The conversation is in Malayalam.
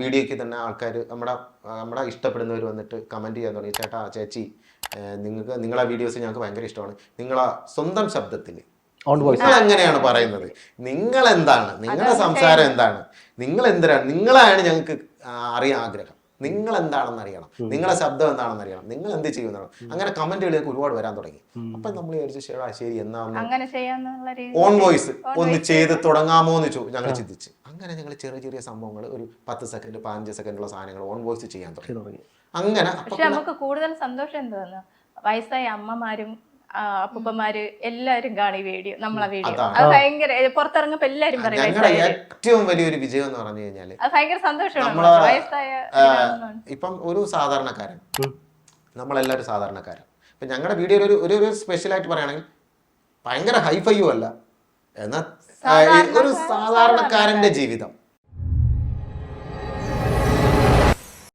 വീഡിയോയ്ക്ക് തന്നെ ആൾക്കാർ നമ്മുടെ ഇഷ്ടപ്പെടുന്നവർ വന്നിട്ട് കമൻറ്റ് ചെയ്യാൻ തുടങ്ങി, ചേട്ടാ ചേച്ചി നിങ്ങളെ വീഡിയോസ് ഞങ്ങൾക്ക് ഭയങ്കര ഇഷ്ടമാണ്, നിങ്ങളെ സ്വന്തം ശബ്ദത്തിൽ നിങ്ങൾ എങ്ങനെയാണ് പറയുന്നത്, നിങ്ങൾ എന്താണ്, നിങ്ങളുടെ സംസാരം എന്താണ്, നിങ്ങൾ എന്തിനാണ്, നിങ്ങളാണ് ഞങ്ങൾക്ക് അറിയാൻ ആഗ്രഹം, നിങ്ങൾ എന്താണെന്ന് അറിയണം, നിങ്ങളെ ശബ്ദം എന്താണെന്ന് അറിയണം, നിങ്ങൾ എന്ത് ചെയ്യുന്നതാണ്, അങ്ങനെ കമന്റുകളിലേക്ക് ഒരുപാട് വരാൻ തുടങ്ങി. അപ്പൊ നമ്മൾ വിചാരിച്ചു ശരി എന്നാ ഓൺ വോയിസ് ഒന്ന് ചെയ്ത് തുടങ്ങാമോ എന്ന് ഞങ്ങൾ ചിന്തിച്ച്, അങ്ങനെ ഞങ്ങൾ ചെറിയ ചെറിയ സംഭവങ്ങൾ ഒരു 10 സെക്കൻഡ് 15 സെക്കൻഡുള്ള സാധനങ്ങൾ ഓൺ വോയിസ് ചെയ്യാൻ തുടങ്ങി. അങ്ങനെ നമുക്ക് കൂടുതൽ സന്തോഷം എന്താ, വയസ്സായ അമ്മമാരും അപ്പൂപ്പന്മാര് എല്ലാരും കാണി വീഡിയോ, നമ്മളെ വീഡിയോ, അത് ഭയങ്കര പുറത്തിറങ്ങുമ്പോ എല്ലാരും ഞങ്ങളുടെ ഏറ്റവും വലിയൊരു വിജയം എന്ന് പറഞ്ഞു കഴിഞ്ഞാല് അത് ഭയങ്കര സന്തോഷമാണ്. വയസ്സായ ഇപ്പം ഒരു സാധാരണക്കാരൻ, നമ്മളെല്ലാവരും സാധാരണക്കാരൻ, ഇപ്പൊ ഞങ്ങളുടെ വീഡിയോ ഒരു സ്പെഷ്യലായിട്ട് പറയുകയാണെങ്കിൽ ഭയങ്കര ഹൈഫൈയും അല്ല, എന്നാൽ ഒരു സാധാരണക്കാരന്റെ ജീവിതം